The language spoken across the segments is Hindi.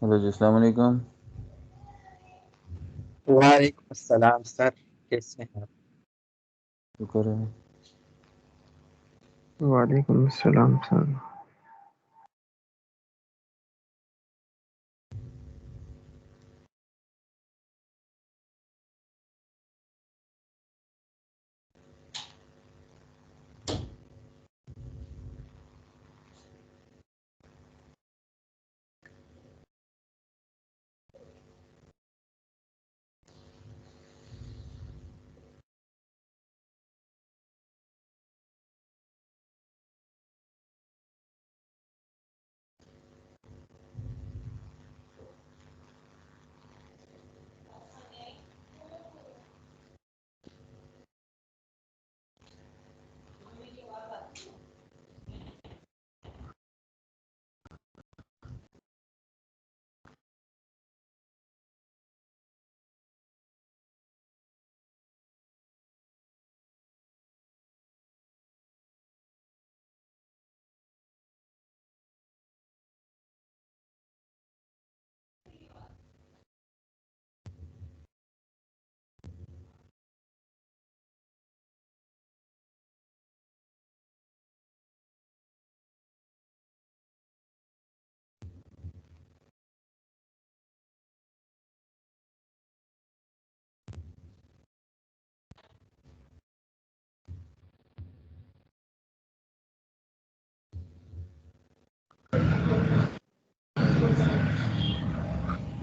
हेलो जी, अस्सलाम वालेकुम। वालेकुम अस्सलाम सर, कैसे हैं आप? शुक्र है। वालेकुम अस्सलाम सर।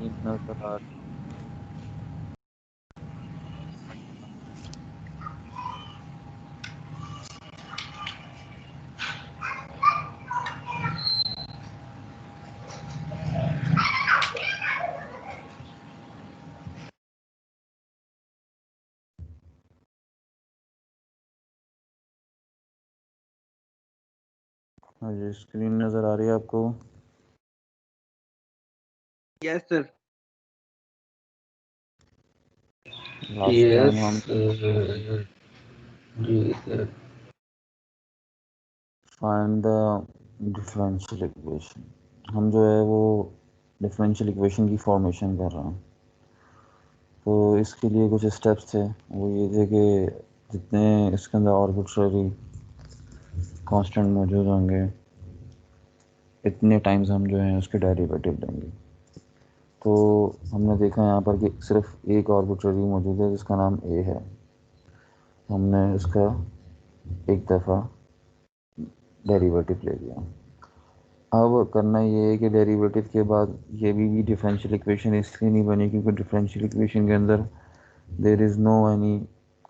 तीन नजर आ हाँ जी, स्क्रीन नजर आ रही है आपको? Yes sir. Last time yes हम सर। जी sir. Find the differential equation, हम जो है वो डिफरेंशियल इक्वेशन की फॉर्मेशन कर रहे हैं। तो इसके लिए कुछ स्टेप्स थे, वो ये थे कि जितने इसके अंदर आर्बिट्ररी कांस्टेंट मौजूद होंगे इतने टाइम्स हम जो है उसके डेरिवेटिव लेंगे। तो हमने देखा यहाँ पर कि सिर्फ एक आर्बिट्ररी मौजूद है जिसका नाम ए है। हमने इसका एक दफ़ा डेरिवेटिव ले लिया। अब करना ये है कि डेरिवेटिव के बाद ये भी डिफरेंशियल इक्वेशन इसलिए नहीं बनी क्योंकि डिफरेंशियल इक्वेशन के अंदर there is no any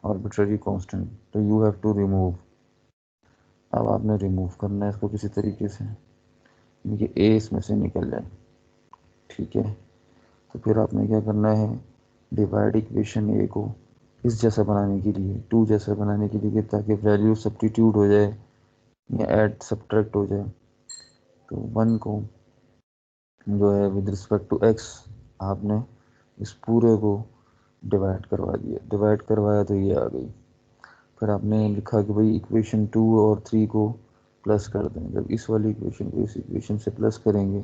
arbitrary constant, तो यू हैव टू रिमूव। अब आपने रिमूव करना है इसको किसी तरीके से कि ए इसमें से निकल जाए। ठीक है, तो फिर आपने क्या करना है, डिवाइड इक्वेशन ए को इस जैसा बनाने के लिए, टू जैसा बनाने के लिए, ताकि वैल्यू सब्स्टिट्यूट हो जाए या ऐड सब्ट्रैक्ट हो जाए। तो वन को जो है विद रिस्पेक्ट टू एक्स आपने इस पूरे को डिवाइड करवा दिया, डिवाइड करवाया तो ये आ गई। फिर आपने लिखा कि भाई इक्वेशन 2 और 3 को प्लस कर दें। जब इस वाली इक्वेशन को इस इक्वेशन से प्लस करेंगे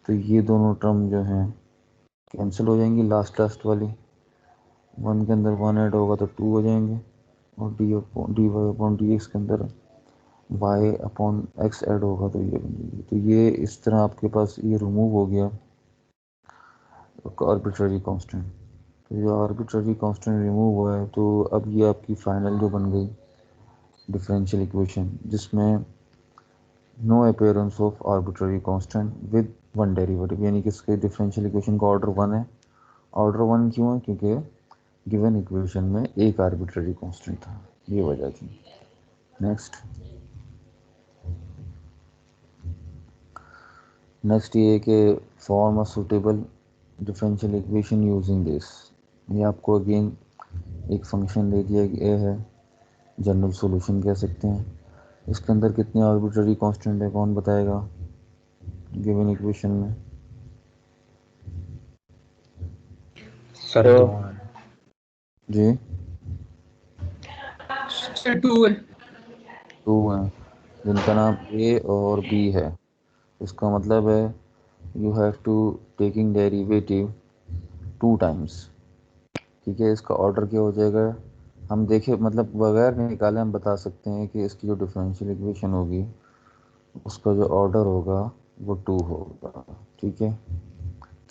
तो ये दोनों टर्म जो हैं कैंसिल हो जाएंगी। लास्ट वाली वन के अंदर वन ऐड होगा तो टू हो जाएंगे, और D Y upon D X के अंदर वाई अपॉन एक्स ऐड होगा तो ये बन जाएगी। तो ये इस तरह आपके पास ये रिमूव हो गया आर्बिट्ररी कांस्टेंट। तो ये आर्बिट्ररी कांस्टेंट रिमूव हुआ है, तो अब ये आपकी फाइनल जो बन गई डिफरेंशियल इक्वेशन, जिसमें no appearance of arbitrary constant with one derivative, यानी कि इसके डिफरेंशियल इक्वेशन का ऑर्डर वन है। ऑर्डर वन क्यों है? क्योंकि गिवन इक्वेशन में एक आर्बिट्ररी कांस्टेंट था, ये वजह थी। नेक्स्ट ये है कि form a suitable differential equation using this. ये आपको अगेन एक फंक्शन दे दिया गया है, जनरल सॉल्यूशन कह सकते हैं। इसके अंदर कितने आर्बिट्ररी कांस्टेंट है, कौन बताएगा गिवन इक्वेशन में? सर दो हैं। जी, सर टू है। टू हैं, जिनका नाम ए और बी है। इसका मतलब है you have to taking derivative 2 times. ठीक है, इसका ऑर्डर क्या हो जाएगा, हम देखे मतलब बगैर निकाले हम बता सकते हैं कि इसकी जो डिफरेंशियल इक्वेशन होगी उसका जो ऑर्डर होगा वो 2 होगा। ठीक है,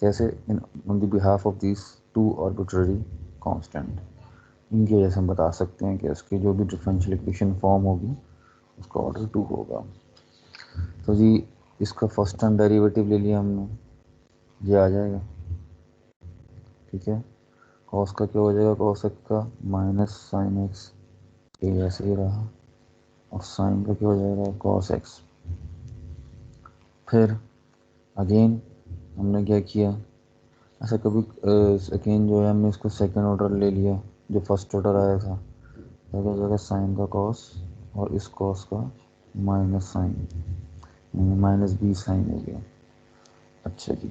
कैसे, in on the behalf of this 2 arbitrary constant, इनकी वजह से हम बता सकते हैं कि इसकी जो भी डिफरेंशियल इक्वेशन फॉर्म होगी उसका ऑर्डर 2 होगा। तो जी इसका फर्स्ट टाइम डेरिवेटिव ले लिया हमने, ये आ जाएगा। ठीक है, कॉस का क्या हो जाएगा, कॉस एक्स का माइनस साइन एक्स, ये ऐसे ही रहा, और साइन का क्या हो जाएगा, कॉस एक्स। फिर अगेन हमने क्या किया, ऐसा कभी सेकेंड जो है हमने इसको सेकेंड ऑर्डर ले लिया, जो फर्स्ट ऑर्डर आया था क्या हो जाएगा, साइन का कॉस और इस कॉस का minus sine, minus b sine हो गया। अच्छा जी,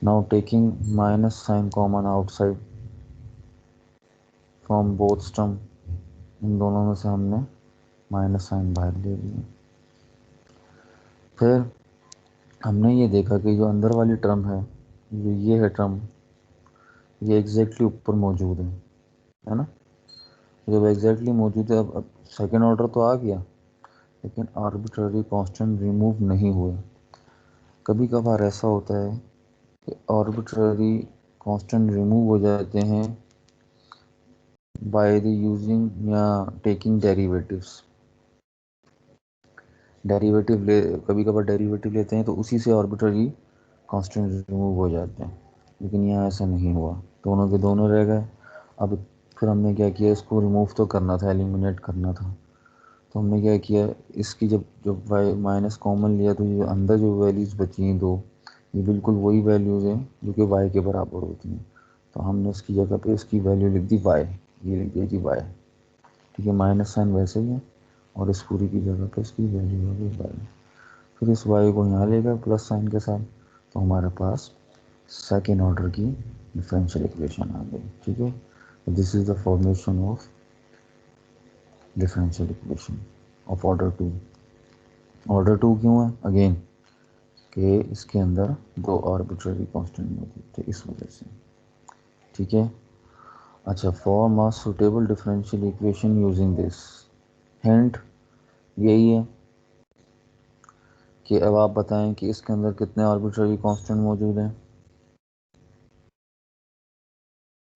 now taking minus sine common outside from both term, इन दोनों में से हमने माइनस साइन बाहर ले लिया। फिर हमने ये देखा कि जो अंदर वाली टर्म है, जो ये है टर्म, ये एग्जैक्टली ऊपर मौजूद है ना, जब एग्जैक्टली मौजूद है। अब सेकेंड ऑर्डर तो आ गया लेकिन आर्बिट्ररी कांस्टेंट रिमूव नहीं हुए। कभी कभार ऐसा होता है कि आर्बिट्ररी कांस्टेंट रिमूव हो जाते हैं बाय द यूजिंग या टेकिंग डेरिवेटिव्स। डेरिवेटिव ले, कभी कभार डेरिवेटिव लेते हैं तो उसी से आर्बिट्ररी कांस्टेंट रिमूव हो जाते हैं, लेकिन यहाँ ऐसा नहीं हुआ, दोनों के दोनों रह गए। अब फिर हमने क्या किया, इसको रिमूव तो करना था, एलिमिनेट करना था, तो हमने क्या किया, इसकी जब जब वाई माइनस कॉमन लिया तो ये अंदर जो वैल्यूज़ बची हैं दो, ये बिल्कुल वही वैल्यूज़ हैं जो कि वाई के बराबर होती हैं। तो हमने इसकी जगह पे इसकी वैल्यू लिख दी वाई, ये लिख दी थी वाई। ठीक है, माइनस साइन वैसे ही है और इस पूरी की जगह पे इसकी वैल्यू हो गई वाई। फिर इस वाई को यहाँ ले गए प्लस साइन के साथ, तो हमारे पास सेकेंड ऑर्डर की डिफरेंशियल इक्वेशन आ गई। ठीक है, this is the formation of differential equation of order 2। Order 2 क्यों है, अगेन कि इसके अंदर दो आर्बिट्ररी कांस्टेंट मौजूद थे, इस वजह से। ठीक है, अच्छा, form a suitable differential equation using this, hint यही है कि अब आप बताएं कि इसके अंदर कितने आर्बिट्ररी कांस्टेंट मौजूद हैं।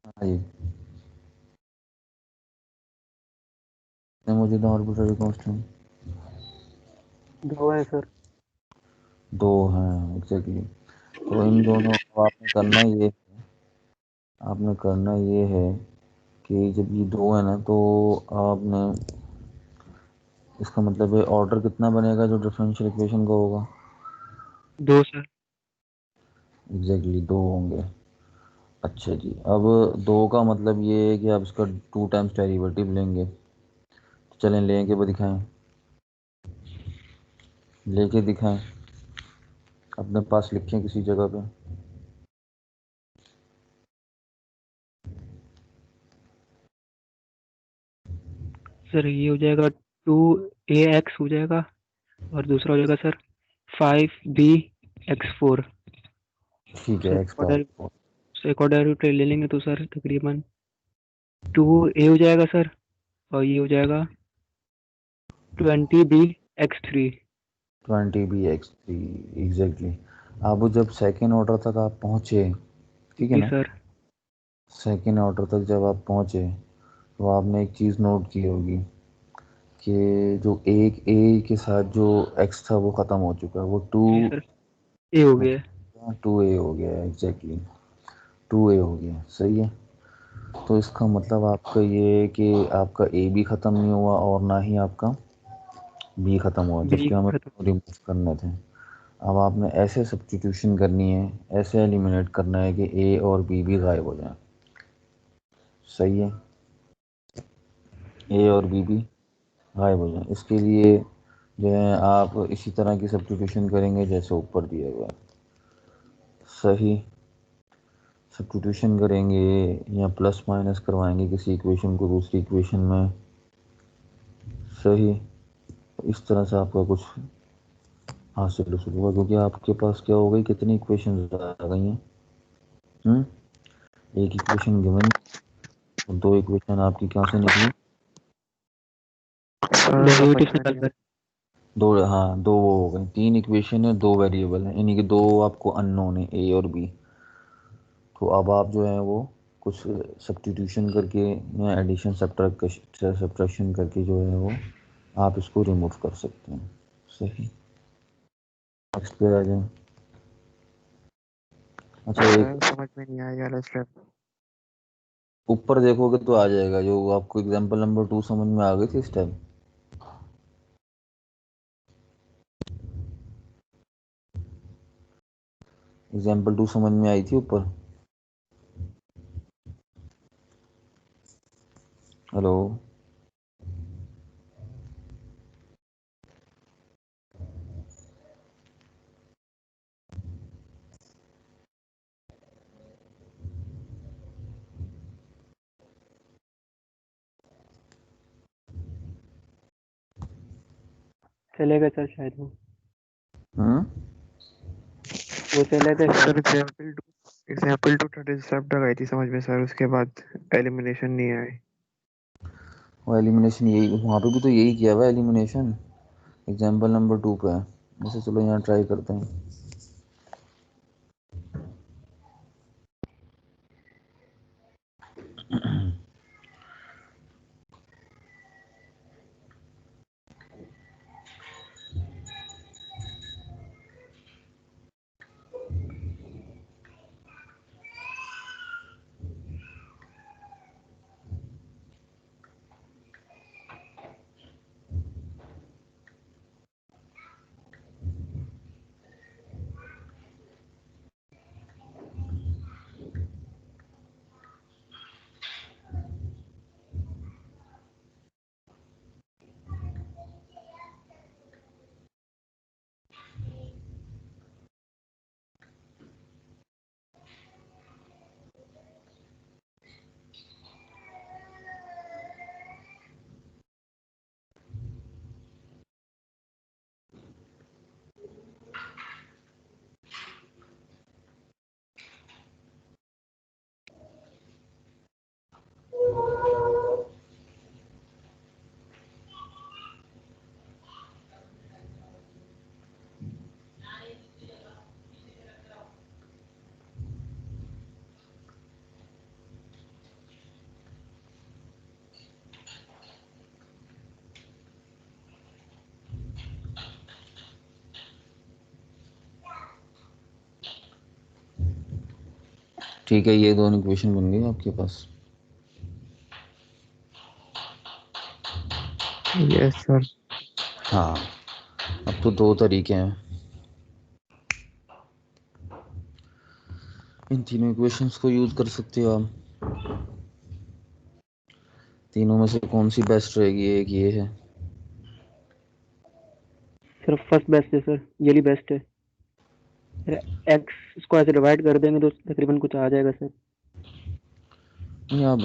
हाँ जी, कितने मौजूद हैं आर्बिट्ररी कांस्टेंट, 2 है सर। 2 हैं एग्जैक्टली। तो इन दोनों को आपने करना ये है कि जब ये 2 है ना, तो आपने इसका मतलब है ऑर्डर कितना बनेगा जो डिफरेंशियल इक्वेशन का होगा, 2 सर। एग्जैक्टली 2 होंगे। अच्छा जी, अब 2 का मतलब ये है कि आप इसका 2 टाइम्स डेरिवेटिव लेंगे। तो चलें लेके वो दिखाएं, लेके दिखाएं, अपने पास लिखें किसी जगह पे। सर ये हो जाएगा 2ax हो जाएगा और दूसरा हो जाएगा सर 5bx4। ठीक है, सर एक्स पावर एक और डेरिवेटिव ले लेंगे तो सर तकरीबन 2a हो जाएगा सर, और ये हो जाएगा 20bx3। 20 bx3, exactly. अब जब सेकेंड ऑर्डर तक आप पहुँचे, ठीक है जी ना, सर। सेकेंड ऑर्डर तक जब आप पहुँचे तो आपने एक चीज़ नोट की होगी कि जो एक ए के साथ जो एक्स था वो ख़त्म हो चुका है, वो जी सर, ए हो गया है। 2a हो गया है, एग्जैक्टली 2a हो गया, सही है। तो इसका मतलब आपका ये है कि आपका ए भी ख़त्म नहीं हुआ और ना ही आपका बी ख़त्म हुआ, बी जबकि हमें खत्म। रिमूव करने थे। अब आपने ऐसे सब्स्टिट्यूशन करनी है, ऐसे एलिमिनेट करना है कि ए और बी भी गायब हो जाए, सही है, ए और बी भी गायब हो जाए। इसके लिए जो है आप इसी तरह की सब्स्टिट्यूशन करेंगे जैसे ऊपर दिया हुआ है, सही। सब्स्टिट्यूशन करेंगे या प्लस माइनस करवाएंगे किसी इक्वेशन को दूसरी इक्वेशन में, सही। इस तरह से आपका कुछ हाँ सॉल्यूशन होगा, क्योंकि आपके पास क्या हो गई, कितनी इक्वेशन आ गई हैं। एक इक्वेशन गिवन, दो इक्वेशन आपकी कहाँ से निकली, डेरिवेटिव्स निकाल कर। दो, हाँ दो वो हो गए, तीन इक्वेशन है, दो वेरिएबल है, यानी कि दो आपको अननोन है, ए और बी। तो अब आप जो है वो कुछ सब्स्टिट्यूशन करके या एडिशन सब्ट्रैक्शन करके जो है वो आप इसको रिमूव कर सकते हैं। सही, नेक्स्ट पे आ जाए। अच्छा एक समझ में नहीं आया वाला स्टेप। ऊपर देखोगे तो आ जाएगा, जो आपको एग्जांपल नंबर 2 समझ में आ गई थी इस टाइम। एग्जांपल 2 समझ में आई थी ऊपर। हेलो, चलेगा सर शायद हम्म, वो चलेगा सर शायद। एग्जाम्पल टू थर्ड स्टेप तक आई थी समझ में सर, उसके बाद एलिमिनेशन नहीं आई। वो एलिमिनेशन यही, वहाँ पे भी तो यही किया हुआ एलिमिनेशन, एग्जांपल नंबर 2 पे है। वैसे चलो यहाँ ट्राई करते हैं। ठीक है, ये दोनों इक्वेशन बन गई आपके पास। Yes sir. हाँ, अब तो दो तरीके हैं, इन तीनों इक्वेशंस को यूज कर सकते हो आप। तीनों में से कौन सी बेस्ट रहेगी, एक ये है। सर फर्स्ट बेस्ट है सर, यही बेस्ट है। एक्स इसको ऐसे डिवाइड कर देंगे तो तकरीबन कुछ आ जाएगा सर। नहीं, आप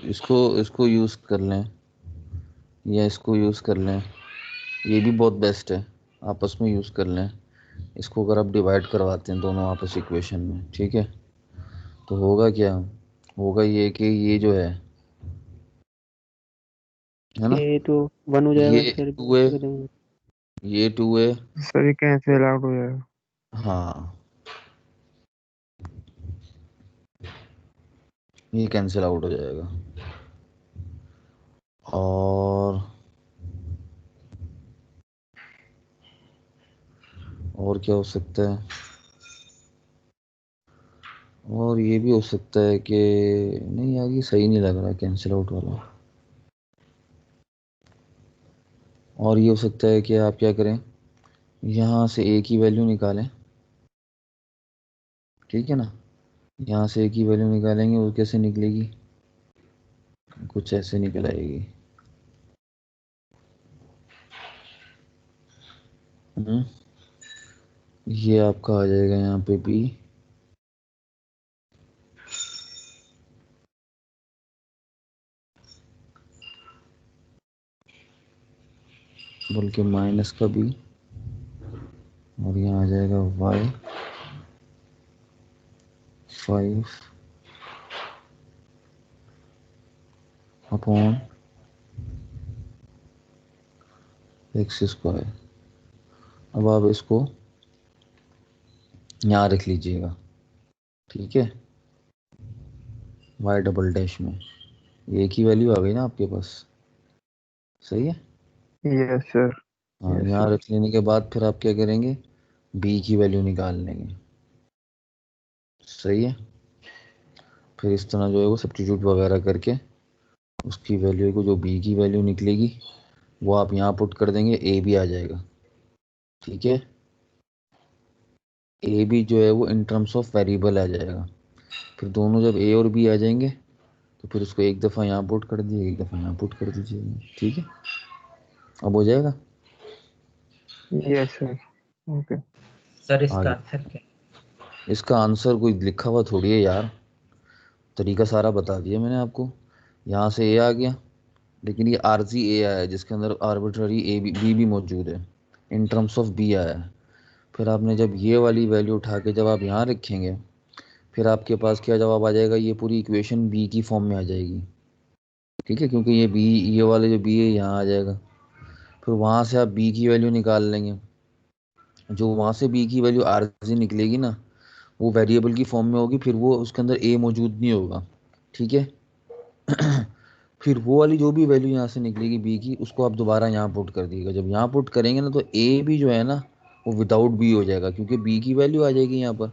इसको इसको यूज कर लें या इसको यूज कर लें, ये भी बहुत बेस्ट है, आपस में यूज कर लें। इसको अगर आप डिवाइड करवाते हैं दोनों आपस इक्वेशन में, ठीक है, तो होगा क्या, होगा ये कि ये जो है ना, ये तो 1 हो जाएगा ये सर। 2 है, ये 2 है। सर ये कैंसिल आउट हो जाएगा। हाँ, ये कैंसिल आउट हो जाएगा। और क्या हो सकता है, और ये भी हो सकता है कि, नहीं यार ये सही नहीं लग रहा कैंसिल आउट वाला। और ये हो सकता है कि आप क्या करें, यहाँ से एक ही वैल्यू निकालें, ठीक है ना, यहाँ से एक ही वैल्यू निकालेंगे, वो कैसे निकलेगी, कुछ ऐसे निकल आएगी। हम्म, ये आपका आ जाएगा यहाँ पे भी, बल्कि माइनस का भी, और यहाँ आ जाएगा y 5 अपॉन x स्क्वायर। अब आप इसको यहाँ रख लीजिएगा, ठीक है, y डबल डैश में एक ही वैल्यू आ गई ना आपके पास, सही है। Yes sir. हाँ, यस यहाँ सर। रख लेने के बाद फिर आप क्या करेंगे, b की वैल्यू निकाल लेंगे, सही है। फिर इस तरह जो है वो सब्स्टिट्यूट वगैरह करके उसकी वैल्यू को, जो b की वैल्यू निकलेगी वो आप यहाँ पुट कर देंगे, a भी आ जाएगा, ठीक है। a भी जो है वो इन टर्म्स ऑफ वेरिएबल आ जाएगा। फिर दोनों जब a और b आ जाएंगे तो फिर उसको एक दफ़ा यहाँ पुट कर दीजिए, एक दफ़ा यहाँ पुट कर दीजिए, ठीक है। अब हो जाएगा। Yes sir. ओके। सर इसका आगे आंसर क्या इसका आंसर कोई लिखा हुआ थोड़ी है यार, तरीका सारा बता दिया मैंने आपको। यहाँ से a आ गया, लेकिन ये आरजी ए आया है जिसके अंदर आर्बिट्ररी ए बी भी मौजूद है, इन टर्म्स ऑफ बी आया है। फिर आपने जब ये वाली वैल्यू उठा के जब आप यहाँ रखेंगे, फिर आपके पास क्या जवाब आ जाएगा, ये पूरी इक्वेशन बी की फॉर्म में आ जाएगी, ठीक है, क्योंकि ये बी, ये वाले जो बी है यहाँ आ जाएगा। फिर वहाँ से आप बी की वैल्यू निकाल लेंगे, जो वहाँ से बी की वैल्यू आरजी निकलेगी ना, वो वेरिएबल की फॉर्म में होगी, फिर वो उसके अंदर ए मौजूद नहीं होगा, ठीक है। फिर वो वाली जो भी वैल्यू यहाँ से निकलेगी बी की, उसको आप दोबारा यहाँ पुट कर दीजिएगा। जब यहाँ पुट करेंगे ना तो ए भी जो है ना वो विदाउट बी हो जाएगा, क्योंकि बी की वैल्यू आ जाएगी यहाँ पर।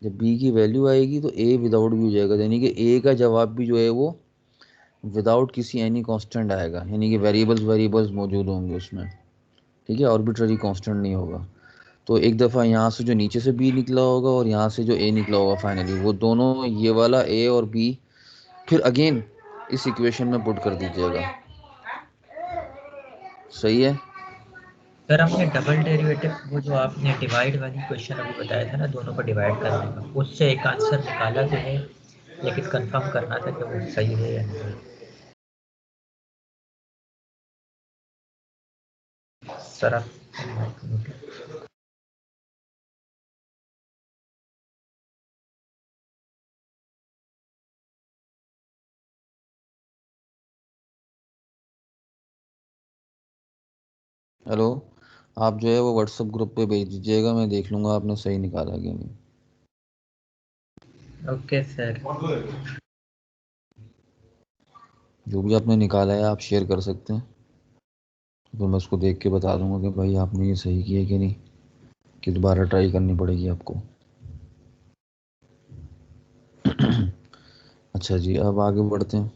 जब बी की वैल्यू आएगी तो ए विदाउट बी हो जाएगा, यानी कि ए का जवाब भी जो है वो विदाउट किसी एनी कांस्टेंट आएगा, यानी कि वेरिएबल्स मौजूद होंगे उसमें, ठीक है, आर्बिट्ररी कांस्टेंट नहीं होगा। तो एक दफ़ा यहाँ से जो नीचे से बी निकला होगा और यहाँ से जो ए निकला होगा फाइनली, वो दोनों ये वाला ए और बी फिर अगेन इस इक्वेशन में पुट कर दीजिएगा, सही है। सर हमने डबल डेरिवेटिव वो जो आपने डिवाइड वाली क्वेश्चन अभी बताया था ना, दोनों को डिवाइड करने का, उससे एक आंसर निकाला तो है, लेकिन कंफर्म करना था कि वो सही है या नहीं। सर आप हेलो, आप जो है वो व्हाट्सएप ग्रुप पे भेज दीजिएगा, मैं देख लूँगा आपने सही निकाला कि नहीं। Okay sir. जो भी आपने निकाला है आप शेयर कर सकते हैं, तो मैं उसको देख के बता दूंगा कि भाई आपने ये सही किया कि नहीं, कि दोबारा ट्राई करनी पड़ेगी आपको। अच्छा जी, अब आगे बढ़ते हैं।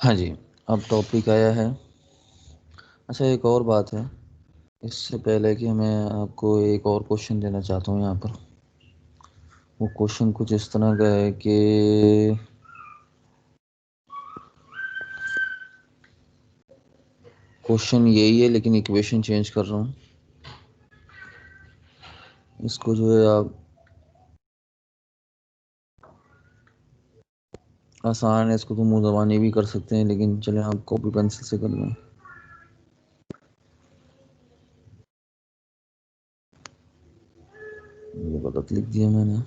हाँ जी, अब टॉपिक आया है। अच्छा, एक और बात है, इससे पहले कि मैं आपको एक और क्वेश्चन देना चाहता हूँ यहाँ पर। वो क्वेश्चन कुछ इस तरह का है कि क्वेश्चन यही है लेकिन इक्वेशन चेंज कर रहा हूँ। इसको जो है आप आसान है, इसको तो मुंह जबानी भी कर सकते हैं, लेकिन चले आप कॉपी पेंसिल से कर लें। ये गलत लिख दिया मैंने।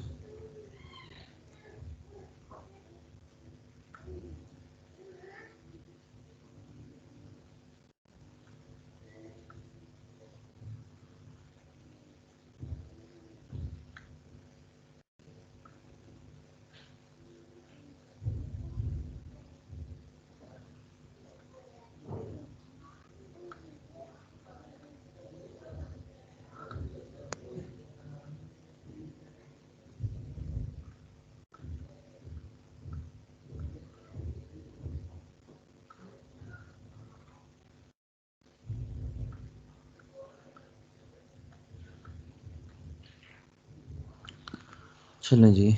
चलें जी,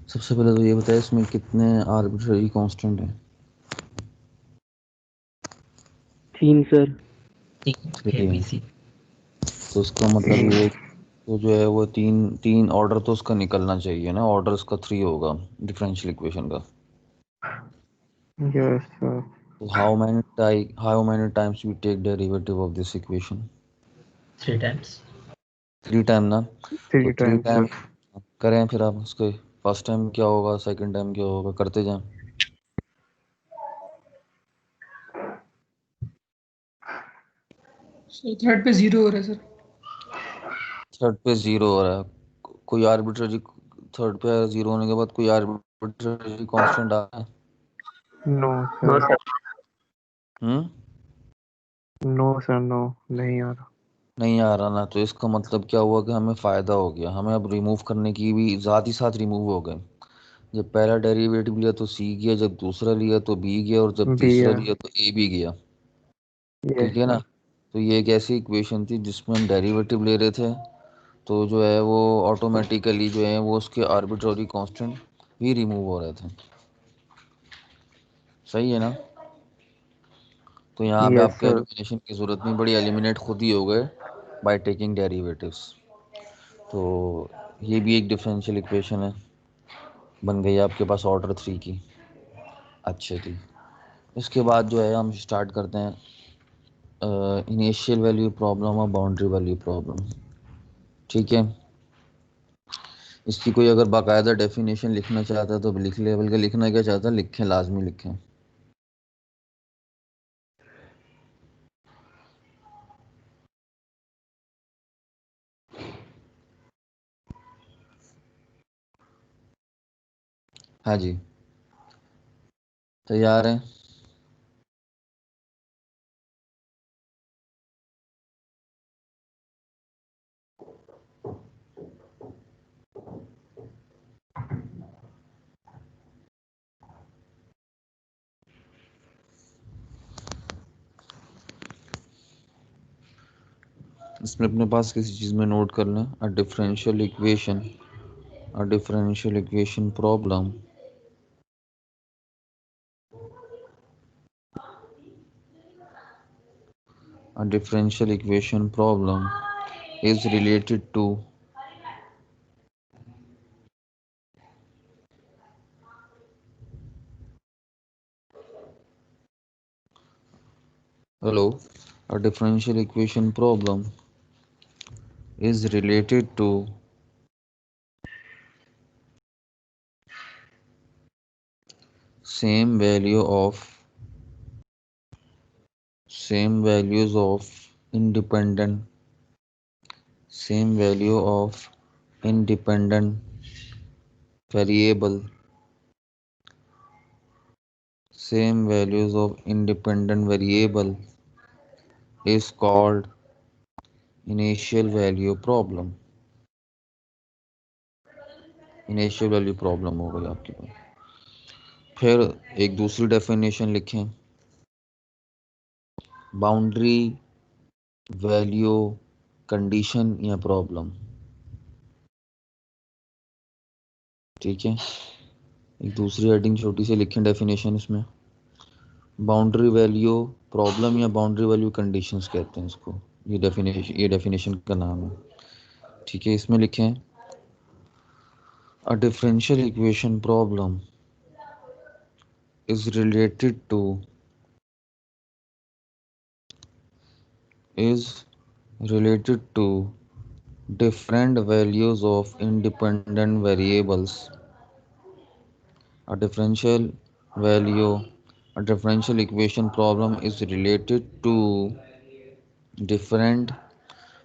सबसे पहले तो ये बताए इसमें कितने आर्बिट्ररी कांस्टेंट हैं। 3 सर। तीन चलिए, ABC। तो उसका मतलब ये है तो जो है वो तीन तीन ऑर्डर तो उसका निकलना चाहिए ना, ऑर्डर उसका 3 होगा डिफरेंशियल इक्वेशन का। Yes sir. तो how many times we take derivative of this equation? 3 times. 3 time ना। तो 3 3 टाइम्स टाइम सर। करें फिर आप उसके, फर्स्ट टाइम क्या होगा, सेकंड टाइम क्या होगा, करते जाएं। सर थर्ड पे 0 हो रहा है सर। थर्ड पे 0 हो रहा है, कोई आर्बिट्ररी, थर्ड पे 0 होने के बाद कोई आर्बिट्ररी कांस्टेंट आ रहा है? No no sir. Sir. Hmm no sir, no, नहीं आ रहा। नहीं आ रहा ना, तो इसका मतलब क्या हुआ कि हमें फायदा हो गया, हमें अब रिमूव करने की भी साथ ही साथ रिमूव हो गए। जब पहला डेरिवेटिव लिया तो सी गया, जब दूसरा लिया तो बी गया, और जब बी तीसरा आ। लिया तो ए भी गया। यस ठीक है ना। सर। तो ये एक ऐसी इक्वेशन थी जिसमें हम डेरिवेटिव ले रहे थे, तो जो है वो ऑटोमेटिकली जो है वो उसके आर्बिट्ररी कांस्टेंट भी रिमूव हो रहे थे। सही है ना। तो यहाँ पे यस आपको सर। एलिमिनेशन की जरूरत नहीं पड़ी, एलिमिनेट खुद ही हो गए बाय टेकिंग डेरिवेटिव्स। तो ये भी एक डिफरेंशियल इक्वेशन है, बन गई आपके पास ऑर्डर 3 की। अच्छे थी। इसके बाद जो है हम स्टार्ट करते हैं इनिशियल वैल्यू प्रॉब्लम और बाउंड्री वैल्यू प्रॉब्लम। ठीक है। इसकी कोई अगर बाकायदा डेफिनेशन लिखना चाहता है तो लिख ले, बल्कि लिखना क्या चाहता है लिखें, लाजमी लिखें। हाँ जी, तैयार हैं? इसमें अपने पास किसी चीज़ में नोट कर लें, अ differential equation, a differential equation problem, a differential equation problem is related to hello, a differential equation problem is related to same value of same values of independent same value of independent variable same values of independent variable is called initial value problem। Initial value problem हो गई आपके पास। फिर एक दूसरी डेफिनेशन लिखें, बाउंड्री वैल्यू कंडीशन या प्रॉब्लम। ठीक है। एक दूसरी हेडिंग छोटी सी लिखें डेफिनेशन इसमें, बाउंड्री वैल्यू प्रॉब्लम या बाउंड्री वैल्यू कंडीशंस कहते हैं इसको, ये डेफिनेशन का नाम है। ठीक है। इसमें लिखें, a differential equation problem is related to different values of independent variables. A differential value, a differential equation problem is related to different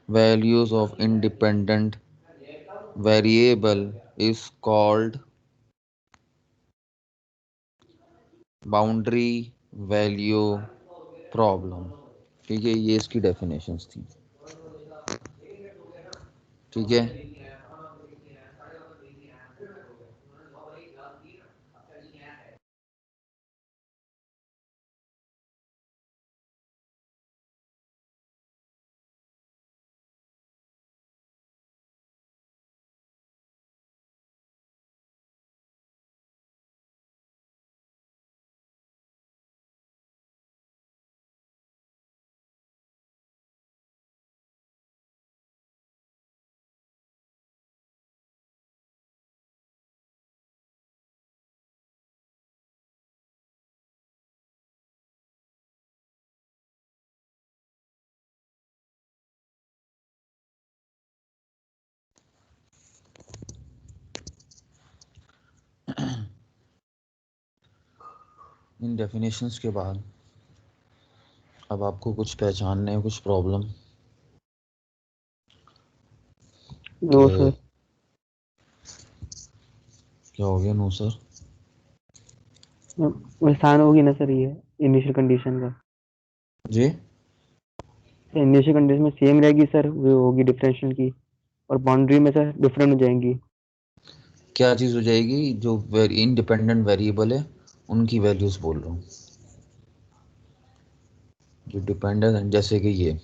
values of independent variable is called boundary value problem। ठीक है, ये इसकी डेफिनेशंस थी। ठीक है। इन डेफिनेशंस के बाद अब आपको कुछ पहचानने में कुछ प्रॉब्लम नो सर। क्या हो गया? No sir. आसान होगी ना सर ये इनिशियल कंडीशन का? जी इनिशियल कंडीशन में सेम रहेगी सर, वो होगी डिफरेंशियल की, और बाउंड्री में सर डिफरेंट हो जाएंगी। क्या चीज़ हो जाएगी? जो इंडिपेंडेंट वेरिएबल है उनकी वैल्यूज बोल रहा हूँ। जो डिपेंडेंट है, जैसे कि ये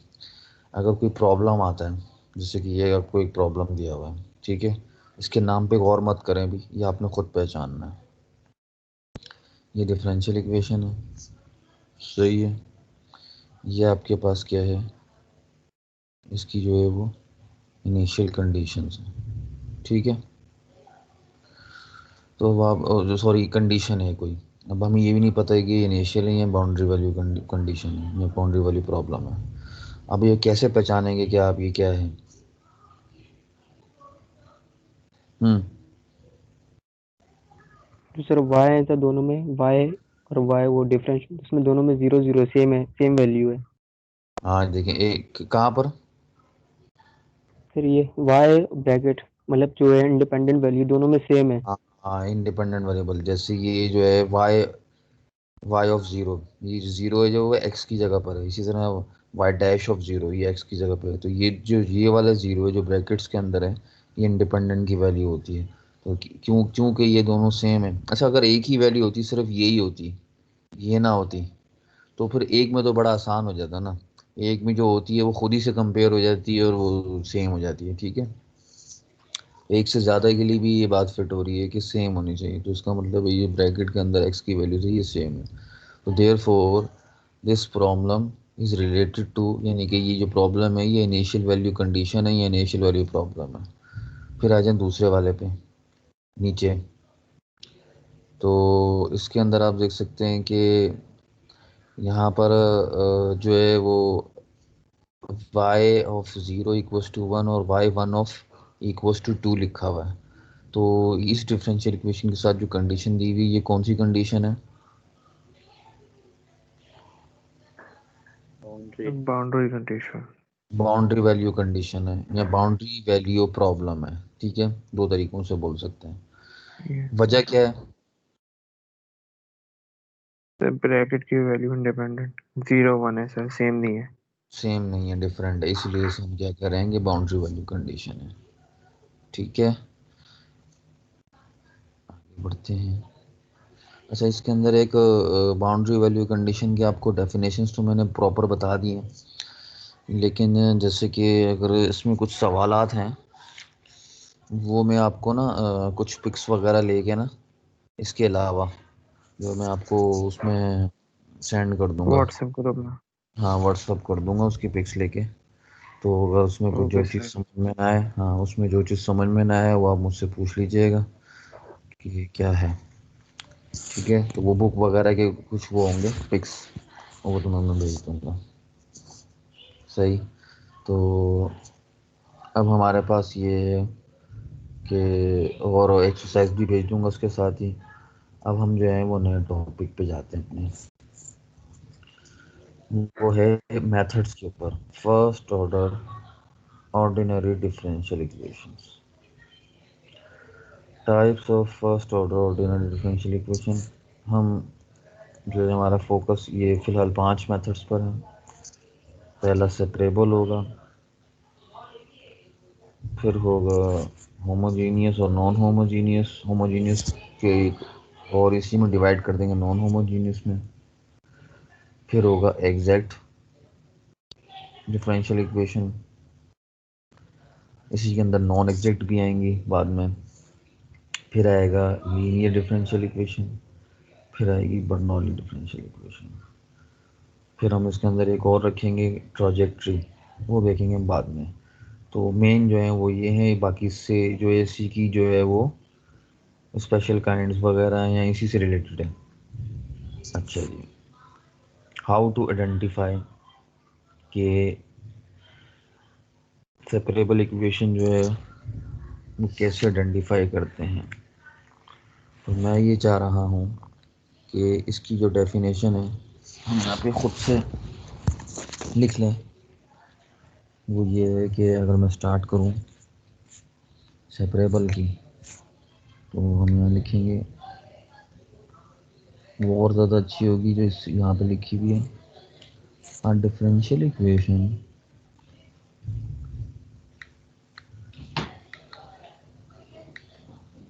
अगर कोई प्रॉब्लम आता है, जैसे कि ये आपको एक प्रॉब्लम दिया हुआ है, ठीक है, इसके नाम पे गौर मत करें भी, ये आपने खुद पहचानना है। ये डिफरेंशियल इक्वेशन है, सही है। ये आपके पास क्या है? इसकी जो है वो इनिशियल कंडीशंस है, ठीक है। तो अब आप जो सॉरी कंडीशन है कोई, अब हमें ये भी नहीं पता है कि इनिशियल है या बाउंड्री वैल्यू कंडीशन है या बाउंड्री वैल्यू प्रॉब्लम है। अब ये कैसे पहचानेंगे कि आप ये क्या है? तो सर वाई है सर, दोनों में वाई और वाई वो डिफरेंस, उसमें दोनों में 0 0 सेम है, सेम वैल्यू है। हाँ देखें, एक कहाँ पर? फिर ये वाई ब्रैकेट मतलब जो है इंडिपेंडेंट वैल्यू दोनों में सेम है। हाँ हाँ, इंडिपेंडेंट वेरिएबल, जैसे ये जो है वाई, वाई ऑफ ज़ीरो, ये ज़ीरो है जो वो एक्स की जगह पर है। इसी तरह वाई डैश ऑफ ज़ीरो, ये एक्स की जगह पर है। तो ये जो ये वाला ज़ीरो है जो ब्रैकेट्स के अंदर है, ये इंडिपेंडेंट की वैल्यू होती है। तो क्योंकि ये दोनों सेम है। अच्छा, अगर एक ही वैल्यू होती, सिर्फ यही होती, ये ना होती, तो फिर एक में तो बड़ा आसान हो जाता ना। एक में जो होती है वो खुद ही से कंपेयर हो जाती है और वो सेम हो जाती है, ठीक है। एक से ज़्यादा के लिए भी ये बात फिट हो रही है कि सेम होनी चाहिए, तो इसका मतलब है ये ब्रैकेट के अंदर एक्स की वैल्यू से ये सेम है। तो therefore this problem is related to, यानी कि ये जो प्रॉब्लम है ये इनिशियल वैल्यू कंडीशन है या इनिशियल वैल्यू प्रॉब्लम है। फिर आ जाए दूसरे वाले पे, नीचे। तो इसके अंदर आप देख सकते हैं कि यहाँ पर जो है वो y of zero equals to one और y one of equals to two लिखा हुआ है। तो इस डिफरेंशियल इक्वेशन के साथ जो कंडीशन दी हुई, ये कौन सी कंडीशन है? Boundary condition. Boundary value condition है या बाउंड्री वैल्यू प्रॉब्लम है, ठीक है। दो तरीकों से बोल सकते हैं। वजह क्या है? ब्रैकेट की वैल्यू इंडिपेंडेंट 0 1 है सर, सेम नहीं है। सेम नहीं है, डिफरेंट है, इसलिए इसे हम क्या करेंगे? बाउंड्री वैल्यू कंडीशन है, ठीक है। आगे बढ़ते हैं। अच्छा, इसके अंदर एक बाउंड्री वैल्यू कंडीशन की आपको डेफिनेशंस तो मैंने प्रॉपर बता दी हैं, लेकिन जैसे कि अगर इसमें कुछ सवालात हैं, वो मैं आपको ना कुछ पिक्स वगैरह लेके ना, इसके अलावा जो मैं आपको उसमें सेंड कर दूंगा। व्हाट्सएप ग्रुप में। हाँ, व्हाट्सअप कर दूंगा उसकी पिक्स लेके। तो अगर उसमें कुछ जो ओके चीज़ सर। समझ में ना आए, हाँ उसमें जो चीज़ समझ में ना आए वो आप मुझसे पूछ लीजिएगा कि ये क्या है, ठीक है। तो वो बुक वगैरह के कुछ वो होंगे पिक्स, वो तुम्हें मैं भेज दूंगा, सही। तो अब हमारे पास ये है कि और एक्सरसाइज भी भेज दूंगा उसके साथ ही। अब हम जो है वो नए टॉपिक पे जाते हैं अपने, वो है मेथड्स के ऊपर। First order ordinary differential equations, types of first order ordinary differential equation. हम जो है हमारा फोकस ये फ़िलहाल 5 मेथड्स पर है। पहला सेपरेबल होगा, फिर होगा होमोजीनियस और नॉन होमोजीनियस। होमोजीनियस के और इसी में डिवाइड कर देंगे नॉन होमोजीनियस में। फिर होगा एग्जैक्ट डिफरेंशियल इक्वेशन, इसी के अंदर नॉन एग्जैक्ट भी आएंगी बाद में। फिर आएगा लीनियर डिफरेंशियल इक्वेशन, फिर आएगी बर्नौली डिफरेंशियल इक्वेशन। फिर हम इसके अंदर एक और रखेंगे ट्रॉजेक्ट्री, वो देखेंगे बाद में। तो मेन जो है वो ये है, बाकी इससे जो है सी की जो है वो स्पेशल काइंड्स वगैरह हैं या इसी से रिलेटेड है। अच्छा जी, हाउ टू आइडेंटिफाई कि सेपरेबल इक्वेशन जो है वो कैसे आइडेंटिफाई करते हैं। तो मैं ये चाह रहा हूँ कि इसकी जो डेफिनेशन है हम यहाँ पे खुद से लिख लें। वो ये है कि अगर मैं स्टार्ट करूँ सेपरेबल की, तो हम यहाँ लिखेंगे, वो और ज़्यादा अच्छी होगी जो इस यहाँ पे लिखी हुई है, अ डिफरेंशियल इक्वेशन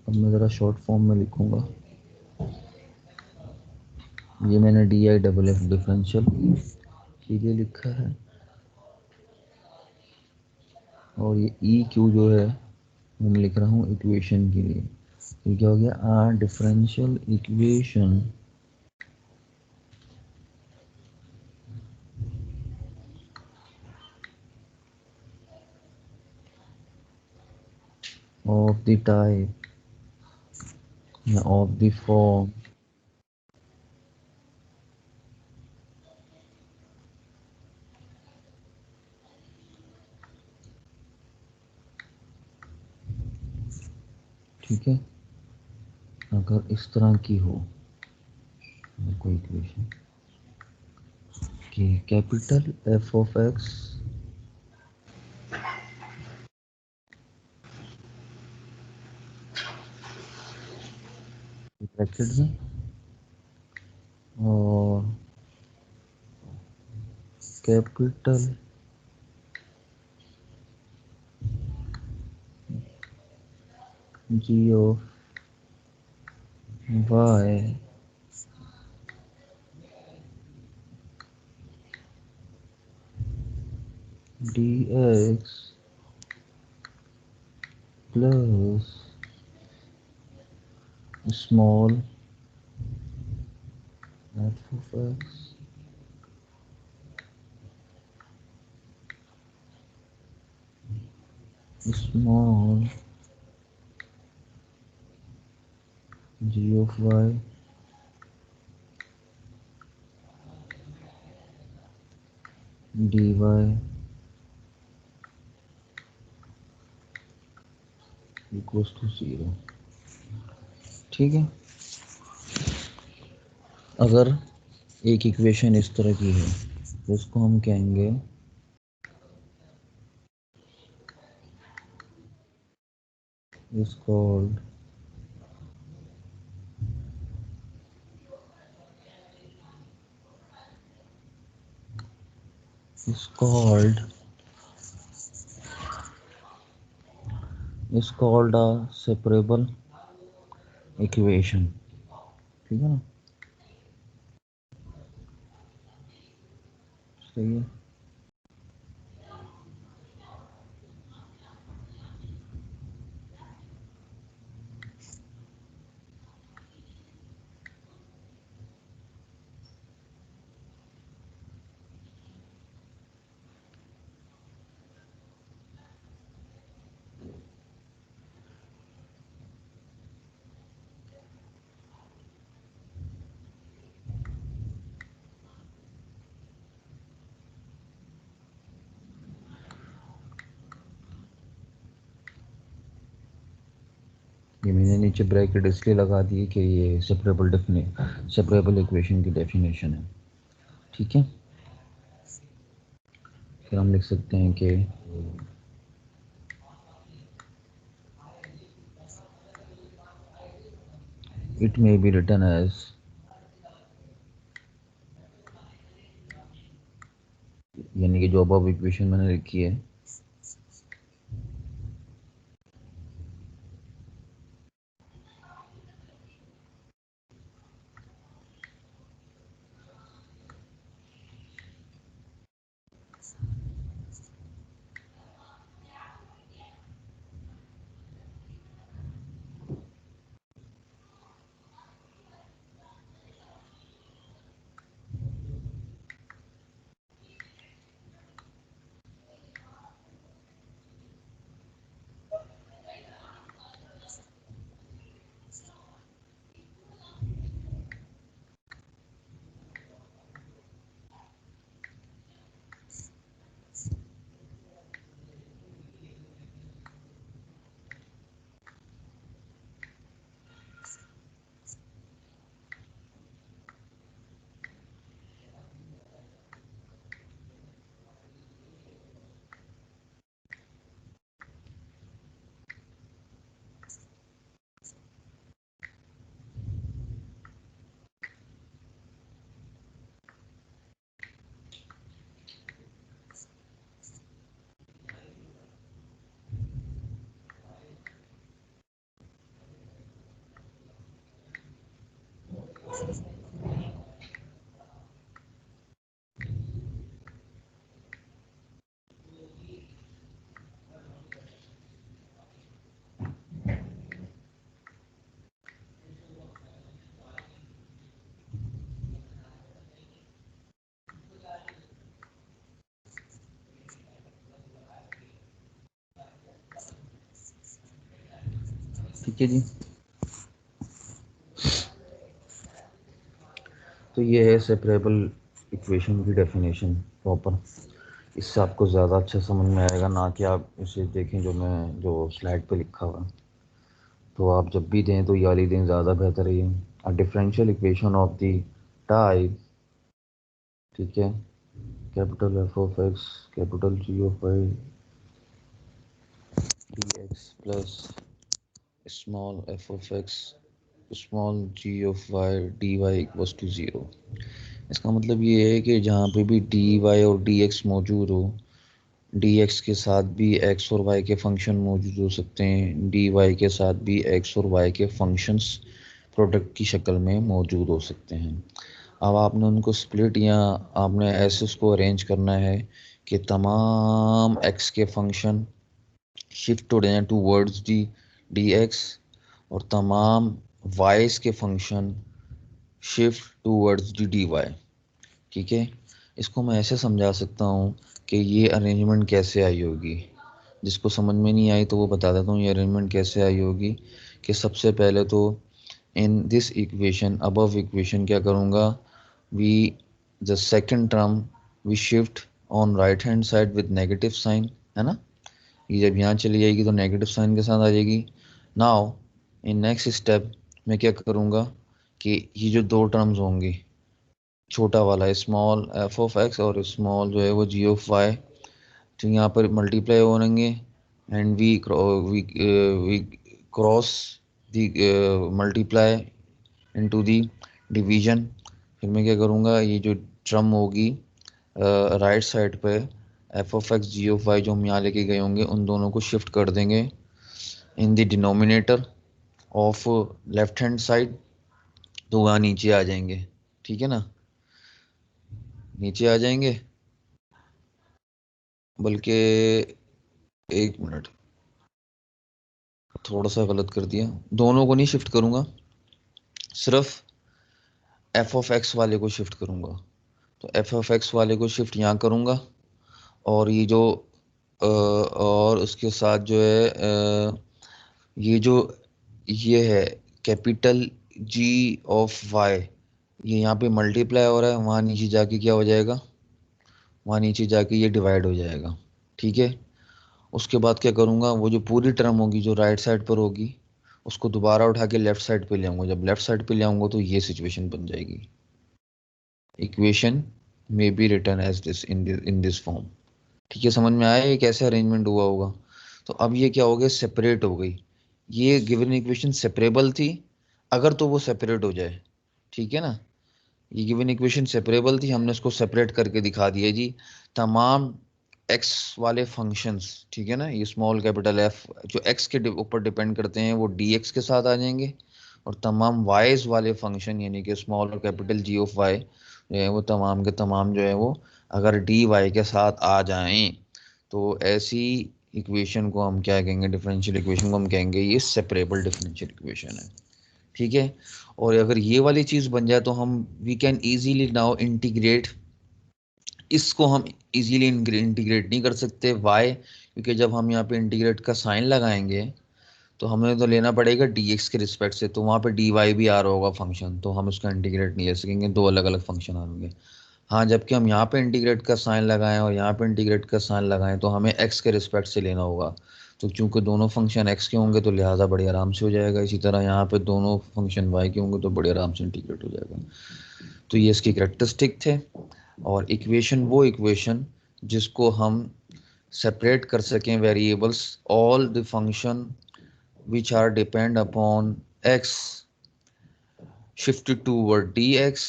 अब मैं ज़रा शॉर्ट फॉर्म में लिखूँगा। ये मैंने DIFF डिफरेंशियल सीधे लिखा है, और ये EQ जो है वो मैं लिख रहा हूँ इक्वेशन के लिए। तो क्या हो गया, अ differential equation of the type या of the form ठीक है, अगर इस तरह की हो कोई इक्वेशन कि capital F of X bracket में और capital G of Y dx plus small f of x small g of y dy equals to 0। ठीक है, अगर एक इक्वेशन इस तरह की है तो इसको हम कहेंगे is called is called is called a separable equation। ठीक है ना, सही है। ये मैंने नीचे ब्रैकेट इसलिए लगा दिए कि ये सेपरेबल इक्वेशन की डेफिनेशन है। ठीक है, फिर हम लिख सकते हैं कि it may be written as यानी कि जो अब इक्वेशन मैंने लिखी है ठीक है जी। तो ये है सेपरेबल इक्वेशन की डेफिनेशन प्रॉपर। इससे आपको ज़्यादा अच्छा समझ में आएगा, ना कि आप इसे देखें जो स्लाइड पे लिखा हुआ है। तो आप जब भी दें तो ये वाली दें, ज़्यादा बेहतर है। A differential equation of the type, ठीक है, capital F of X capital G of Y D X plus small F of X small G of Y D Y equals to 0। इसका मतलब ये है कि जहाँ पे भी डी वाई और डी एक्स मौजूद हो, डी एक्स के साथ भी एक्स और वाई के फंक्शन मौजूद हो सकते हैं, डी वाई के साथ भी एक्स और वाई के फंक्शंस प्रोडक्ट की शक्ल में मौजूद हो सकते हैं। अब आपने उनको स्प्लिट या आपने ऐसे उसको अरेंज करना है कि तमाम एक्स के फंक्शन शिफ्ट हो जाएं टूवर्ड्स डी एक्स और तमाम वाइज के function shift towards D Y. ठीक है, इसको मैं ऐसे समझा सकता हूँ कि ये अरेंजमेंट कैसे आई होगी। जिसको समझ में नहीं आई तो वो बता देता हूँ ये अरेंजमेंट कैसे आई होगी। कि सबसे पहले तो in this equation above equation क्या करूँगा, we the second term we shift on right hand side with negative sign, है ना। ये जब यहाँ चली जाएगी तो नेगेटिव साइन के साथ आ जाएगी। नाउ इन नेक्स्ट स्टेप मैं क्या करूँगा कि ये जो दो टर्म्स होंगी, छोटा वाला स्मॉल एफ ऑफ एक्स और स्मॉल जो है वो जी ऑफ वाई, तो यहाँ पर मल्टीप्लाई होंगे and we cross the multiply into the division. फिर मैं क्या करूँगा, ये जो टर्म होगी राइट साइड पे F of X G of Y जो हम यहाँ लेके गए होंगे, उन दोनों को शिफ्ट कर देंगे in the denominator of left hand side, तो वहाँ नीचे आ जाएंगे। ठीक है ना, नीचे आ जाएंगे। बल्कि एक मिनट, थोड़ा सा गलत कर दिया, दोनों को नहीं शिफ्ट करूँगा, सिर्फ एफ ऑफ एक्स वाले को शिफ्ट करूँगा। तो एफ ऑफ एक्स वाले को शिफ्ट यहाँ करूँगा और ये जो और उसके साथ जो है ये जो ये है कैपिटल जी ऑफ वाई, ये यहाँ पे मल्टीप्लाई हो रहा है, वहाँ नीचे जाके क्या हो जाएगा, वहाँ नीचे जाके ये डिवाइड हो जाएगा। ठीक है, उसके बाद क्या करूँगा, वो जो पूरी टर्म होगी जो राइट साइड पर होगी उसको दोबारा उठा के लेफ्ट साइड पे ले आऊँगा। जब लेफ्ट साइड पे ले आऊँगा तो ये सिचुएशन बन जाएगी। Equation may be return as this in this form. ठीक है, समझ में आया ये कैसे अरेंजमेंट हुआ होगा। तो अब ये क्या हो गया, सेपरेट हो गई। ये गिवन इक्वेशन सेपरेबल थी अगर तो वो सेपरेट हो जाए। ठीक है ना, ये गिवन इक्वेशन सेपरेबल थी, हमने उसको सेपरेट करके दिखा दिया जी। तमाम एक्स वाले फंक्शंस, ठीक है ना, ये स्मॉल कैपिटल एफ जो एक्स के ऊपर डिपेंड करते हैं वो डी एक्स के साथ आ जाएंगे और तमाम वाइज वाले फंक्शन यानी कि स्मॉल और कैपिटल जी ऑफ वाई जो है वो तमाम के तमाम जो है वो अगर डी वाई के साथ आ जाएं तो ऐसी इक्वेशन को हम क्या कहेंगे, डिफरेंशियल इक्वेशन को हम कहेंगे ये सेपरेबल डिफरेंशियल इक्वेशन है। ठीक है, और अगर ये वाली चीज़ बन जाए तो हम we can easily now integrate, इसको हम इजीली इंटीग्रेट नहीं कर सकते। वाई, क्योंकि जब हम यहाँ पे इंटीग्रेट का साइन लगाएंगे तो हमें तो लेना पड़ेगा डी एक्स के रिस्पेक्ट से, तो वहाँ पे डी वाई भी आ रहा होगा फंक्शन, तो हम उसका इंटीग्रेट नहीं ले सकेंगे, दो अलग अलग फंक्शन आ होंगे। हाँ, जबकि हम यहाँ पे इंटीग्रेट का साइन लगाएं और यहाँ पे इंटीग्रेट का साइन लगाएं तो हमें एक्स के रिस्पेक्ट से लेना होगा। तो चूंकि दोनों फंक्शन एक्स के होंगे तो लिहाजा बड़े आराम से हो जाएगा। इसी तरह यहाँ पे दोनों फंक्शन वाई के होंगे तो बड़े आराम से इंटीग्रेट हो जाएगा। तो ये इसकी करेक्टरिस्टिक थे। और इक्वेशन वो इक्वेशन जिसको हम सेपरेट कर सकें variables, all the function which are depend upon x shifted toward dx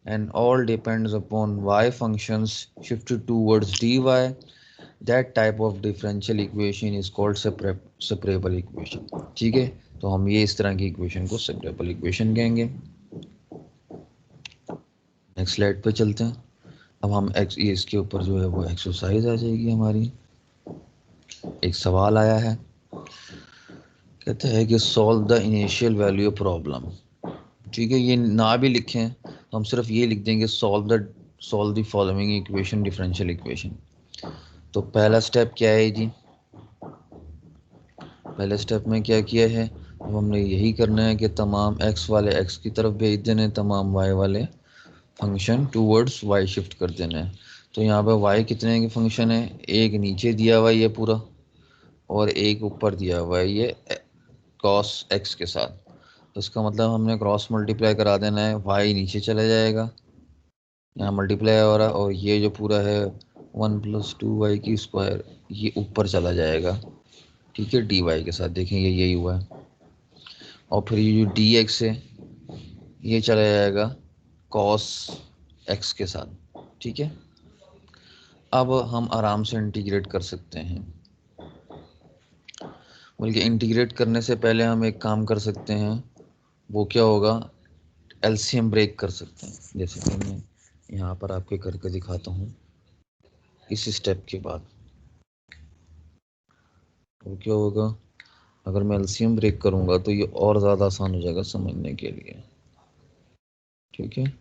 and all depends upon y functions shifted towards dy, that type of differential equation is called separable equation। ठीक है, तो हम ये इस तरह की इक्वेशन को सेपरेबल इक्वेशन कहेंगे। नेक्स्ट स्लाइड पे चलते हैं। अब हम एक्स इसके ऊपर जो है वो एक्सरसाइज आ जाएगी हमारी। एक सवाल आया है, कहते हैं कि solve the initial value problem. ठीक है, ये ना भी लिखें तो हम सिर्फ ये लिख देंगे solve the following equation differential equation. तो पहला स्टेप क्या है जी, पहले स्टेप में क्या किया है, अब हमने यही करना है कि तमाम x वाले x की तरफ भेज देने, तमाम y वाले फंक्शन टूवर्ड्स y शिफ्ट कर देना है। तो यहाँ पे y कितने के फंक्शन है, एक नीचे दिया हुआ है ये पूरा और एक ऊपर दिया हुआ है ये cos x के साथ। तो इसका मतलब हमने क्रॉस मल्टीप्लाई करा देना है, y नीचे चला जाएगा, यहाँ मल्टीप्लाई हो रहा है, और ये जो पूरा है 1 + 2y की स्क्वायर ये ऊपर चला जाएगा, ठीक है, dy के साथ। देखें ये यही हुआ है। और फिर ये जो dx है ये चला जाएगा cos x के साथ, ठीक है। अब हम आराम से इंटीग्रेट कर सकते हैं, बल्कि इंटीग्रेट करने से पहले हम एक काम कर सकते हैं, वो क्या होगा, एलसीएम ब्रेक कर सकते हैं। जैसे कि मैं यहाँ पर आपके करके दिखाता हूँ इस स्टेप के बाद। तो क्या होगा, अगर मैं एलसीएम ब्रेक करूँगा तो ये और ज़्यादा आसान हो जाएगा समझने के लिए, ठीक है।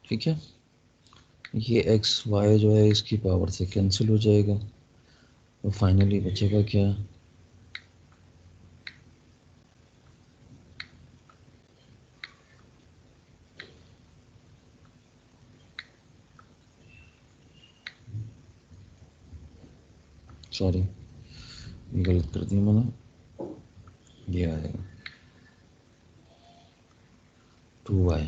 ठीक है, ये एक्स वाई जो है इसकी पावर से कैंसिल हो जाएगा, तो फाइनली बचेगा क्या, सॉरी गलत कर दिया मैंने, ये आएगा 2y।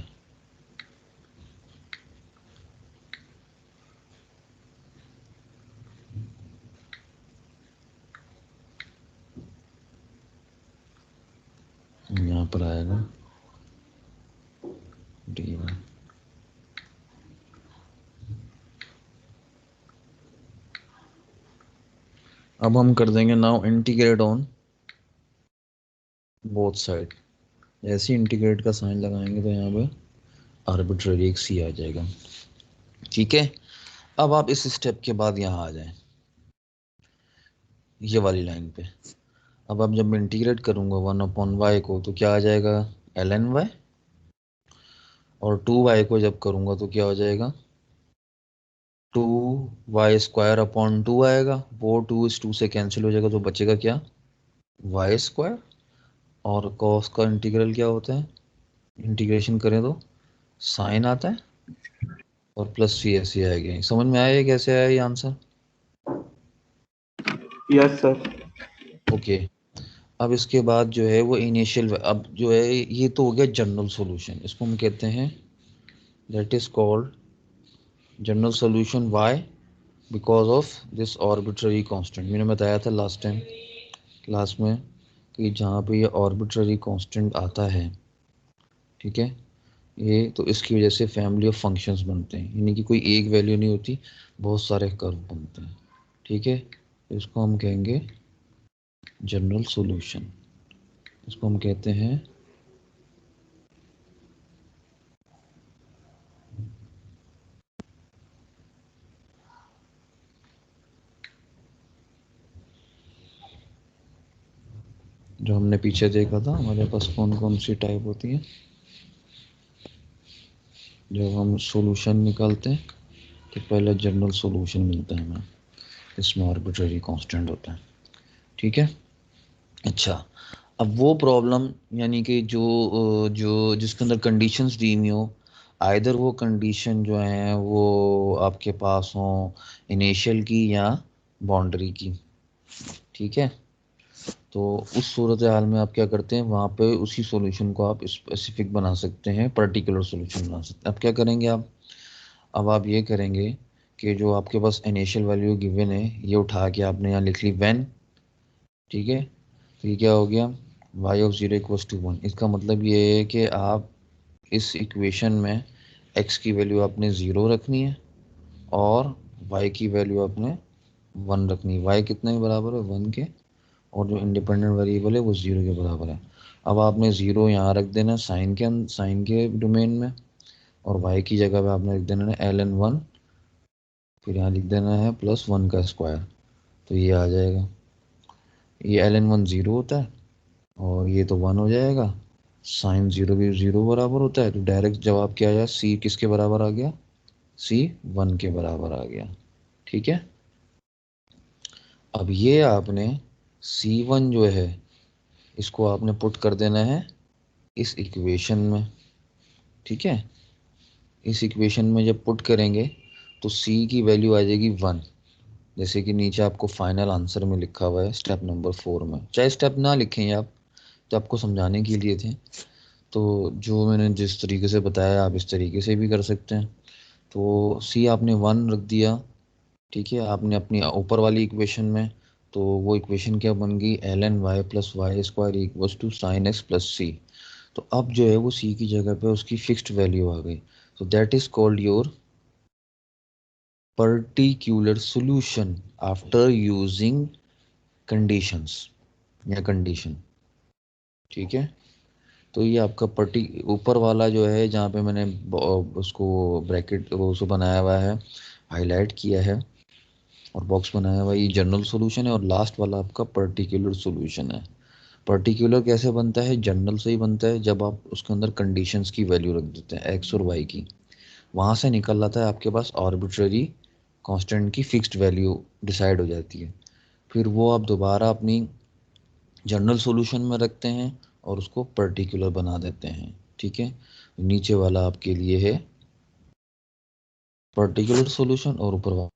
यहाँ पर आएगा dy। अब हम कर देंगे now integrate on both side. जैसे ही इंटीग्रेट का साइन लगाएंगे तो यहाँ पे आर्बिट्रेरी एक सी आ जाएगा, ठीक है। अब आप इस स्टेप के बाद यहाँ आ जाएं ये वाली लाइन पे। अब जब मैं इंटीग्रेट करूँगा 1/y को तो क्या आ जाएगा ln y, और 2y को जब करूँगा तो क्या हो जाएगा 2y² आएगा, वो 2 इस 2 से कैंसिल हो जाएगा, तो बचेगा क्या y²। और cos का इंटीग्रल क्या होता है, इंटीग्रेशन करें तो साइन आता है और प्लस सी ऐसे आएगा। समझ में आया कैसे आया ये आंसर? Yes sir. ओके। अब इसके बाद जो है वो इनिशियल, अब जो है ये तो हो गया जनरल सॉल्यूशन, इसको हम कहते हैं that is called general solution. Why? Because of this arbitrary constant. मैंने बताया था लास्ट टाइम क्लास में कि जहाँ पे ये आर्बिट्ररी कांस्टेंट आता है, ठीक है, ये तो इसकी वजह से फैमिली ऑफ फंक्शंस बनते हैं, यानी कि कोई एक वैल्यू नहीं होती, बहुत सारे कर्व बनते हैं, ठीक है। इसको हम कहेंगे जनरल सॉल्यूशन, इसको हम कहते हैं जो हमने पीछे देखा था हमारे पास कौन कौन सी टाइप होती है। जब हम सॉल्यूशन निकालते हैं तो पहले जनरल सॉल्यूशन मिलता है हमें, इसमें आर्बिट्ररी कांस्टेंट होता है, ठीक है। अच्छा, अब वो प्रॉब्लम यानी कि जो जो जिसके अंदर कंडीशंस दी हुई हो, आइदर वो कंडीशन जो है वो आपके पास हो इनिशियल की या बाउंड्री की, ठीक है। तो उस सूरत हाल में आप क्या करते हैं, वहाँ पे उसी सॉल्यूशन को आप स्पेसिफिक बना सकते हैं, पर्टिकुलर सॉल्यूशन बना सकते हैं। अब क्या करेंगे आप, अब आप ये करेंगे कि जो आपके पास इनिशियल वैल्यू गिवन है ये उठा के आपने यहाँ लिख ली व्हेन, ठीक है। तो ये क्या हो गया y(0 = 1)। इसका मतलब ये है कि आप इस इक्वेशन में x की वैल्यू आपने 0 रखनी है और y की वैल्यू आपने 1 रखनी। y कितने के बराबर है? 1 के। और जो इंडिपेंडेंट वेरिएबल है वो 0 के बराबर है। अब आपने 0 यहाँ रख देना साइन के डोमेन में, और y की जगह पे आपने लिख देना है ln1, फिर यहाँ लिख देना है +1 का स्क्वायर, तो ये आ जाएगा। ये ln1 0 होता है और ये तो 1 हो जाएगा। साइन 0 भी 0 बराबर होता है, तो डायरेक्ट जवाब क्या आया? c किसके बराबर आ गया? c 1 के बराबर आ गया। ठीक है। अब ये आपने c1 जो है इसको आपने पुट कर देना है इस इक्वेशन में। ठीक है। इस इक्वेशन में जब पुट करेंगे तो c की वैल्यू आ जाएगी 1, जैसे कि नीचे आपको फाइनल आंसर में लिखा हुआ है स्टेप नंबर 4 में। चाहे स्टेप ना लिखें आप, तो आपको समझाने के लिए थे, तो जो मैंने जिस तरीके से बताया आप इस तरीके से भी कर सकते हैं। तो c आपने 1 रख दिया। ठीक है। आपने अपनी ऊपर वाली इक्वेशन में, तो वो इक्वेशन क्या बन गई? ln y plus y square equals to sine x plus c. तो अब जो है वो c की जगह पे उसकी फिक्स्ड वैल्यू आ गई। so that is called your particular solution after using conditions या condition। ठीक है। तो ये आपका ऊपर वाला जो है जहाँ पे मैंने उसको ब्रैकेट वो उसको बनाया हुआ है, हाईलाइट किया है और बॉक्स बनाया हुआ है, ये जनरल सॉल्यूशन है, और लास्ट वाला आपका पर्टिकुलर सॉल्यूशन है। पर्टिकुलर कैसे बनता है? जनरल से ही बनता है, जब आप उसके अंदर कंडीशंस की वैल्यू रख देते हैं एक्स और वाई की, वहाँ से निकल आता है आपके पास आर्बिट्रेरी कांस्टेंट की फिक्स्ड वैल्यू डिसाइड हो जाती है। फिर वो आप दोबारा अपनी जनरल सॉल्यूशन में रखते हैं और उसको पर्टिकुलर बना देते हैं। ठीक है। नीचे वाला आपके लिए है पर्टिकुलर सॉल्यूशन और ऊपर वाला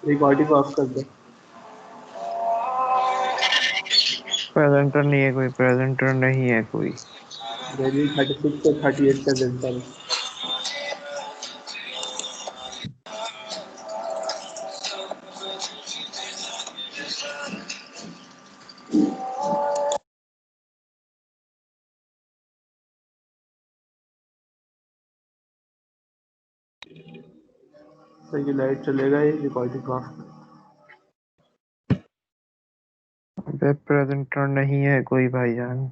रिकॉर्डिंग ऑफ कर दो। प्रेजेंटर नहीं है कोई, प्रेजेंटर नहीं है कोई। वैल्यू 36 और 38 का रिजल्ट है। तो ये लाइट चलेगा, ये रिकॉर्डिंग ऑफ। वेब प्रेजेंटर नहीं है कोई भाईजान।